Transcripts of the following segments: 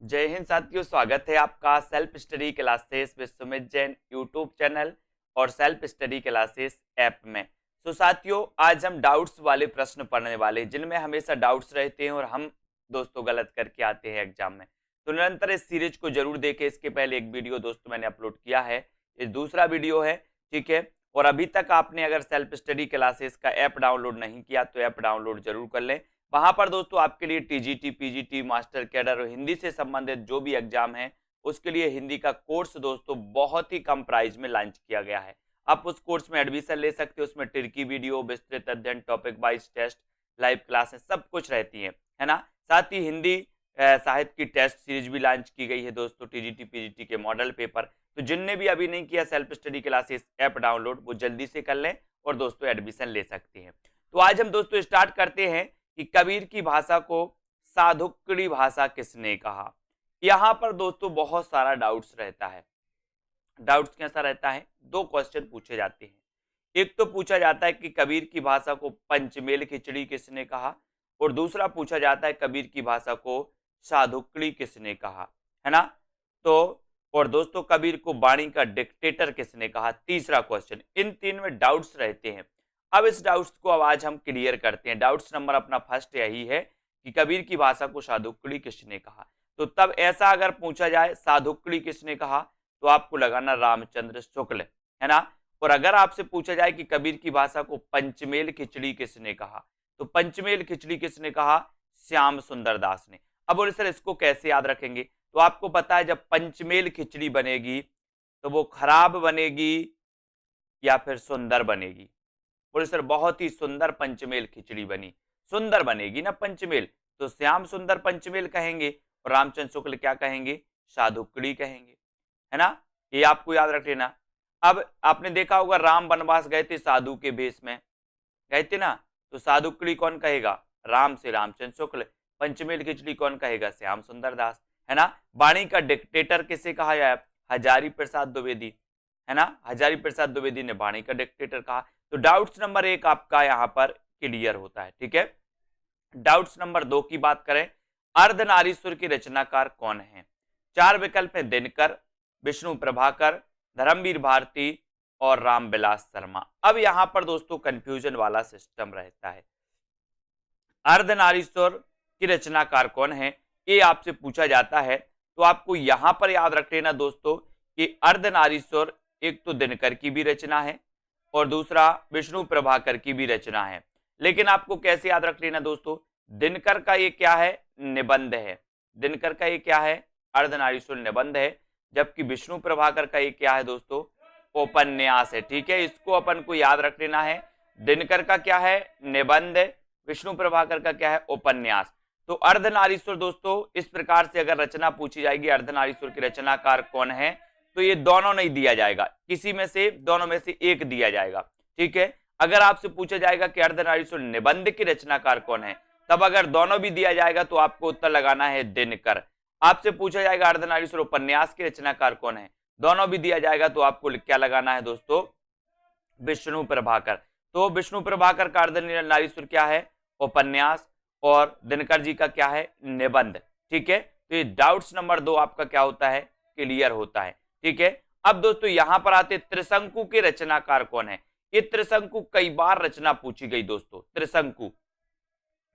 जय हिंद साथियों, स्वागत है आपका self study classes with Sumit Jain YouTube channel और सेल्फ स्टडी क्लासेस ऐप में। साथियों, आज हम डाउट्स वाले प्रश्न पढ़ने वाले जिनमें हमेशा डाउट्स रहते हैं और हम दोस्तों गलत करके आते हैं एग्जाम में। तो निरंतर इस सीरीज को जरूर देखें। इसके पहले एक वीडियो दोस्तों मैंने अपलोड किया है, ये दूसरा वीडियो है, ठीक है। और अभी तक आपने अगर सेल्फ स्टडी क्लासेस का ऐप डाउनलोड नहीं किया तो ऐप डाउनलोड जरूर कर लें। वहां पर दोस्तों आपके लिए टीजीटी, पीजीटी, मास्टर कैडर और हिंदी से संबंधित जो भी एग्जाम है उसके लिए हिंदी का कोर्स दोस्तों बहुत ही कम प्राइस में लॉन्च किया गया है। आप उस कोर्स में एडमिशन ले सकते हो। उसमें टिरकी वीडियो, विस्तृत अध्ययन, topic wise test, live classes सब कुछ रहती है ना। साथ ही हिंदी साहित्य की टेस्ट सीरीज भी लॉन्च की गई है दोस्तों, टीजीटी पीजीटी के मॉडल पेपर। तो जिनने भी अभी नहीं किया self study classes app download, वो जल्दी से कर लें और दोस्तों एडमिशन ले सकते हैं। तो आज हम दोस्तों स्टार्ट करते हैं कि कबीर की भाषा को साधुक्कड़ी भाषा किसने कहा। यहां पर दोस्तों बहुत सारा डाउट्स रहता है। डाउट्स कैसा रहता है, दो क्वेश्चन पूछे जाते हैं। एक तो पूछा जाता है कि कबीर की भाषा को पंचमेल खिचड़ी किसने कहा, और दूसरा पूछा जाता है कबीर की भाषा को साधुक्कड़ी किसने कहा, है ना। तो और दोस्तों कबीर को वाणी का डिक्टेटर किसने कहा, तीसरा क्वेश्चन। इन तीन में डाउट्स रहते हैं। अब इस डाउट्स को अब आज हम क्लियर करते हैं। डाउट्स नंबर अपना फर्स्ट यही है कि कबीर की भाषा को साधुक्कड़ी किसने कहा। तो तब ऐसा अगर पूछा जाए साधुक्कड़ी किसने कहा तो आपको लगाना रामचंद्र शुक्ल, है ना। और अगर आपसे पूछा जाए कि कबीर की भाषा को पंचमेल खिचड़ी किसने कहा तो पंचमेल खिचड़ी किसने कहा, श्याम सुंदर दास ने। अब बोले सर इसको कैसे याद रखेंगे, तो आपको पता है जब पंचमेल खिचड़ी बनेगी तो वो खराब बनेगी या फिर सुंदर बनेगी। बोले सर बहुत ही सुंदर पंचमेल खिचड़ी बनी, सुंदर बनेगी ना पंचमेल, तो श्याम सुंदर पंचमेल कहेंगे और रामचंद्र शुक्ल क्या कहेंगे, साधुक्कड़ी कहेंगे, है ना। ये आपको याद रख लेना। अब आपने देखा होगा राम वनवास गए थे साधु के भेष में, गए थे ना, तो साधुक्कड़ी कौन कहेगा, राम से रामचंद्र शुक्ल। पंचमेल खिचड़ी कौन कहेगा, श्याम सुंदर दास, है ना। वाणी का डिक्टेटर किसे कहा जाए, हजारी प्रसाद द्विवेदी, है ना। हजारी प्रसाद द्विवेदी ने वाणी का डिक्टेटर कहा। तो डाउट्स नंबर एक आपका यहां पर क्लियर होता है, ठीक है। डाउट्स नंबर दो की बात करें, अर्धनारीश्वर की रचनाकार कौन है। चार विकल्प है, दिनकर, विष्णु प्रभाकर, धर्मवीर भारती और रामविलास शर्मा। अब यहां पर दोस्तों कंफ्यूजन वाला सिस्टम रहता है। अर्धनारीश्वर की रचनाकार कौन है ये आपसे पूछा जाता है, तो आपको यहां पर याद रख लेना दोस्तों कि अर्धनारीश्वर एक तो दिनकर की भी रचना है और दूसरा विष्णु प्रभाकर की भी रचना है। लेकिन आपको कैसे याद रख लेना दोस्तों, दिनकर का ये क्या है, निबंध है। दिनकर का ये क्या है, अर्धनारीश्वर निबंध है। जबकि विष्णु प्रभाकर का ये क्या है दोस्तों, उपन्यास है, ठीक है। इसको अपन को याद रख लेना है। दिनकर का क्या है, निबंध, विष्णु प्रभाकर का क्या है, उपन्यास। तो अर्धनारीश्वर दोस्तों इस प्रकार से अगर रचना पूछी जाएगी अर्धनारीश्वर की रचनाकार कौन है, तो ये दोनों नहीं दिया जाएगा, किसी में से दोनों में से एक दिया जाएगा, ठीक है। अगर आपसे पूछा जाएगा कि अर्धनारीश्वर निबंध की रचनाकार कौन है, तब अगर दोनों भी दिया जाएगा तो आपको उत्तर लगाना है दिनकर। आपसे पूछा जाएगा अर्धनारीश्वर उपन्यास की रचनाकार कौन है, दोनों भी दिया जाएगा तो आपको क्या लगाना है दोस्तों, विष्णु प्रभाकर। तो विष्णु प्रभाकर का अर्धनारीश्वर क्या है, उपन्यास, और दिनकर जी का क्या है, निबंध, ठीक है। तो ये डाउट्स नंबर दो आपका क्या होता है, क्लियर होता है, ठीक है। अब दोस्तों यहां पर आते त्रिशंकु के रचनाकार कौन है। ये त्रिशंकु कई बार रचना पूछी गई दोस्तों। त्रिशंकु,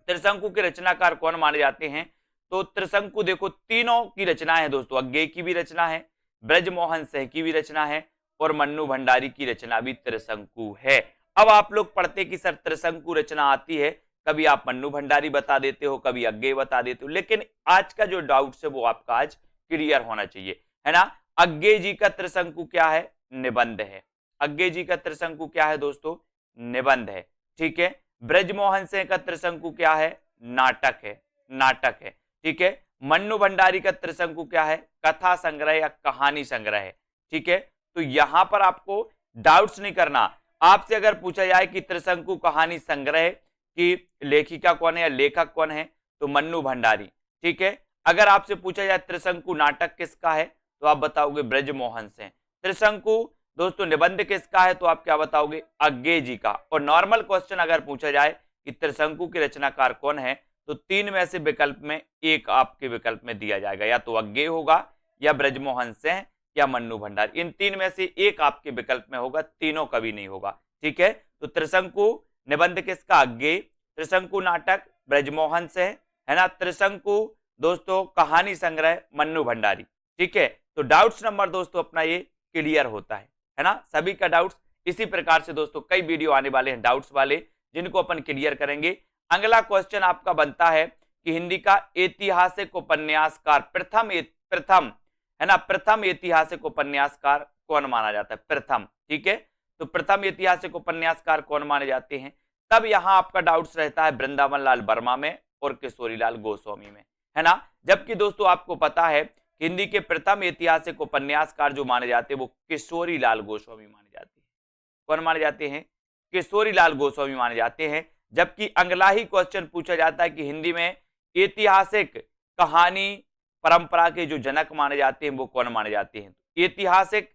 त्रिशंकु के रचनाकार कौन माने जाते हैं, तो त्रिशंकु देखो तीनों की रचना है दोस्तों। अज्ञेय की भी रचना है, ब्रजमोहन सिंह की भी रचना है और मन्नू भंडारी की रचना भी त्रिशंकु है। अब आप लोग पढ़ते कि सर त्रिशंकु रचना आती है, कभी आप मन्नू भंडारी बता देते हो, कभी अज्ञेय बता देते हो, लेकिन आज का जो डाउट है वो आपका आज क्लियर होना चाहिए, है ना। अज्ञेय जी का त्रिशंकु क्या है, निबंध है। अज्ञेय जी का त्रिशंकु क्या है दोस्तों, निबंध है, ठीक है। ब्रजमोहन सिंह का त्रिशंकु क्या है, नाटक है, नाटक है, ठीक है। मन्नू भंडारी का त्रिशंकु क्या है, कथा संग्रह या कहानी संग्रह है, ठीक है। तो यहां पर आपको डाउट्स नहीं करना। आपसे अगर पूछा जाए कि त्रिशंकु कहानी संग्रह की लेखिका कौन है या लेखक कौन है, तो मन्नू भंडारी, ठीक है। अगर आपसे पूछा जाए त्रिशंकु नाटक किसका है, तो आप बताओगे ब्रजमोहन सिंह। त्रिशंकु दोस्तों निबंध किसका है, तो आप क्या बताओगे, अज्ञेय जी का। और नॉर्मल क्वेश्चन अगर पूछा जाए कि त्रिशंकु की रचनाकार कौन है, तो 3 में से विकल्प में एक आपके विकल्प में दिया जाएगा, या तो अज्ञेय होगा या ब्रजमोहन सिंह या मन्नू भंडारी। इन 3 में से एक आपके विकल्प में होगा, तीनों कभी नहीं होगा। ठीक है, तो त्रिशंकु निबंध किसका? अज्ञेय। त्रिशंकु नाटक ब्रजमोहन सिंह, है ना। त्रिशंकु दोस्तों कहानी संग्रह मन्नू भंडारी। ठीक है, तो डाउट्स नंबर दोस्तों अपना ये क्लियर होता है ना। सभी का डाउट्स इसी प्रकार से दोस्तों कई वीडियो आने वाले हैं डाउट्स वाले, जिनको अपन क्लियर करेंगे। अगला क्वेश्चन आपका बनता है कि हिंदी का ऐतिहासिक उपन्यासकार प्रथम है ना, प्रथम ऐतिहासिक उपन्यासकार कौन माना जाता है? प्रथम। ठीक है, तो प्रथम ऐतिहासिक उपन्यासकार कौन माने जाते हैं? तब यहां आपका डाउट्स रहता है वृंदावन लाल वर्मा में और किशोरीलाल गोस्वामी में, है ना। जबकि दोस्तों आपको पता है हिंदी के प्रथम ऐतिहासिक उपन्यासकार जो माने जाते हैं वो किशोरीलाल गोस्वामी माने जाते हैं। कौन माने जाते हैं? किशोरीलाल गोस्वामी माने जाते हैं। जबकि अगला ही क्वेश्चन पूछा जाता है कि हिंदी में ऐतिहासिक कहानी परंपरा के जो जनक माने जाते हैं वो कौन माने जाते हैं? ऐतिहासिक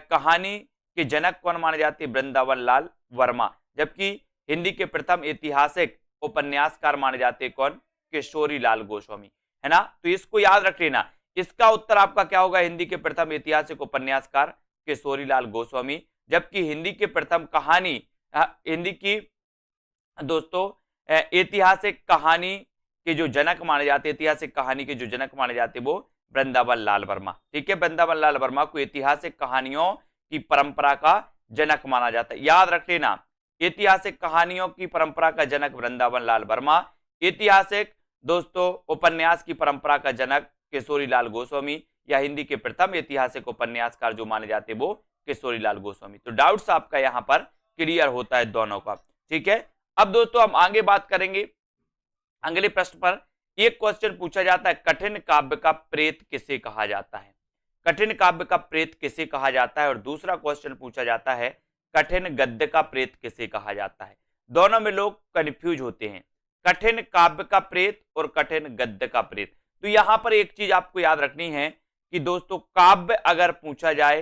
कहानी के जनक कौन माने जाते हैं? वृंदावन लाल वर्मा। जबकि हिंदी के प्रथम ऐतिहासिक उपन्यासकार माने जाते हैं कौन? किशोरीलाल गोस्वामी, है ना। तो इसको याद रख लेना। इसका उत्तर आपका क्या होगा? हिंदी के प्रथम ऐतिहासिक उपन्यासकार किशोरीलाल गोस्वामी। जबकि हिंदी के प्रथम कहानी हिंदी की दोस्तों ऐतिहासिक कहानी के जो जनक माने जाते, ऐतिहासिक कहानी के जो जनक माने जाते वो वृंदावन लाल वर्मा। ठीक है, वृंदावन लाल वर्मा को ऐतिहासिक कहानियों की परंपरा का जनक माना जाता है। याद रख लेना, ऐतिहासिक कहानियों की परंपरा का जनक वृंदावन लाल वर्मा, ऐतिहासिक दोस्तों उपन्यास की परंपरा का जनक किशोरीलाल गोस्वामी, या हिंदी के प्रथम ऐतिहासिक उपन्यासकार जो माने जाते वो किशोरीलाल गोस्वामी। तो डाउट्स आपका यहां पर क्लियर होता है दोनों का। ठीक है, अब दोस्तों हम आगे बात करेंगे अगले प्रश्न पर। एक क्वेश्चन पूछा जाता है कठिन काव्य का प्रेत किसे कहा जाता है? कठिन काव्य का प्रेत किसे कहा जाता है? और दूसरा क्वेश्चन पूछा जाता है कठिन गद्य का प्रेत किसे कहा जाता है? दोनों में लोग कंफ्यूज होते हैं, कठिन काव्य का प्रेत और कठिन गद्य का प्रेत। तो यहां पर एक चीज आपको याद रखनी है कि दोस्तों काव्य अगर पूछा जाए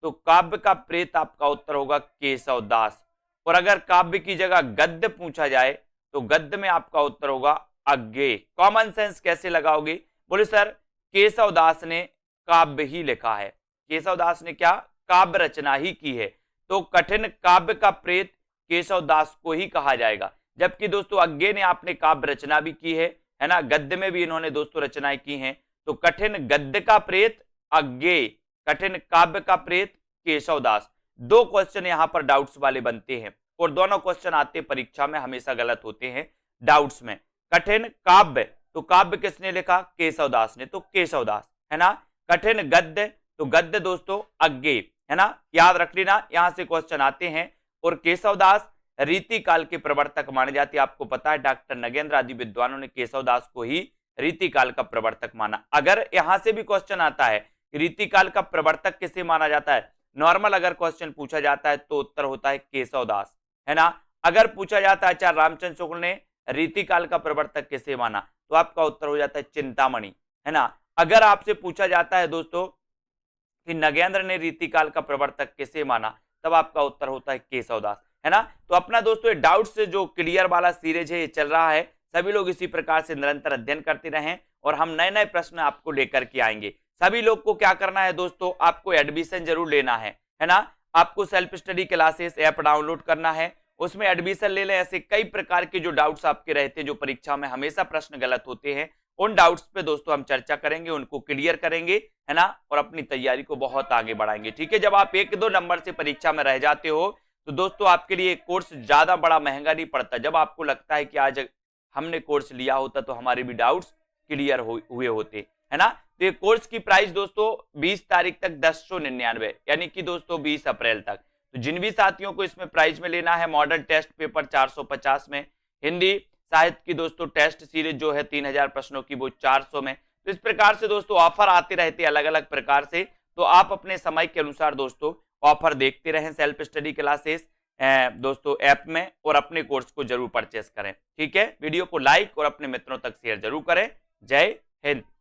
तो काव्य का प्रेत आपका उत्तर होगा केशव दास, और अगर काव्य की जगह गद्य पूछा जाए तो गद्य में आपका उत्तर होगा अज्ञेय। कॉमन सेंस कैसे लगाओगे? बोले सर केशव दास ने काव्य ही लिखा है, केशव दास ने क्या काव्य रचना ही की है, तो कठिन काव्य का प्रेत केशव दास को ही कहा जाएगा। जबकि दोस्तों अज्ञेय ने आपने काव्य रचना भी की है ना, गद्य में भी इन्होंने दोस्तों रचनाएं की हैं। तो कठिन गद्य का प्रेत अज्ञेय, कठिन काव्य का प्रेत केशव दास। दो क्वेश्चन यहां पर डाउट्स वाले बनते हैं, और दोनों क्वेश्चन आते परीक्षा में हमेशा गलत होते हैं डाउट्स में। कठिन काव्य तो काव्य किसने लिखा? केशव दास ने, तो केशव दास, है ना। कठिन गद्य तो गद्य दोस्तों अज्ञेय, है ना। याद रख लेना, यहां से क्वेश्चन आते हैं। और केशव दास रीति काल के प्रवर्तक माने जाते हैं। आपको पता है डॉक्टर नगेंद्र आदि विद्वानों ने केशव दास को ही रीति काल का प्रवर्तक माना। अगर यहां से भी क्वेश्चन आता है रीति काल का प्रवर्तक किसे माना जाता है, नॉर्मल अगर क्वेश्चन पूछा जाता है तो उत्तर होता है केशव दास, है ना। अगर पूछा जाता है आचार्य रामचंद्र शुक्ल ने रीति काल का प्रवर्तक किसे माना, तो आपका उत्तर हो जाता है चिंतामणि, है ना। अगर आपसे पूछा जाता है दोस्तों कि नगेंद्र ने रीति काल का प्रवर्तक किसे माना, तब आपका उत्तर होता है केशव दास, है ना। तो अपना दोस्तों डाउट से जो क्लियर वाला सीरीज है ये चल रहा है, सभी लोग इसी प्रकार से निरंतर अध्ययन करते रहें और हम नए नए प्रश्न आपको लेकर के आएंगे। सभी लोग को क्या करना है दोस्तों, आपको एडमिशन जरूर लेना है ना। आपको self study classes app download करना है, उसमें एडमिशन ले लें। ऐसे कई प्रकार के जो डाउट्स आपके रहते हैं, जो परीक्षा में हमेशा प्रश्न गलत होते हैं, उन डाउट्स पे दोस्तों हम चर्चा करेंगे, उनको क्लियर करेंगे, है ना, और अपनी तैयारी को बहुत आगे बढ़ाएंगे। ठीक है, जब आप 1-2 नंबर से परीक्षा में रह जाते हो तो दोस्तों आपके लिए कोर्स ज्यादा बड़ा महंगा नहीं पड़ता। जब आपको लगता है कि आज हमने कोर्स लिया होता तो हमारे भी डाउट्स क्लियर हुए होते, है ना। तो ये कोर्स की प्राइस दोस्तों 20 तारीख तक 1099, यानी कि दोस्तों 20 अप्रैल तक। तो जिन भी साथियों को इसमें प्राइज में लेना है, मॉडल टेस्ट पेपर 450 में, हिंदी साहित्य की दोस्तों टेस्ट सीरीज जो है 3000 प्रश्नों की वो 400 में। तो इस प्रकार से दोस्तों ऑफर आते रहते अलग अलग प्रकार से, तो आप अपने समय के अनुसार दोस्तों ऑफर देखते रहें सेल्फ स्टडी क्लासेस दोस्तों ऐप में, और अपने कोर्स को जरूर परचेस करें। ठीक है, वीडियो को लाइक और अपने मित्रों तक शेयर जरूर करें। जय हिंद।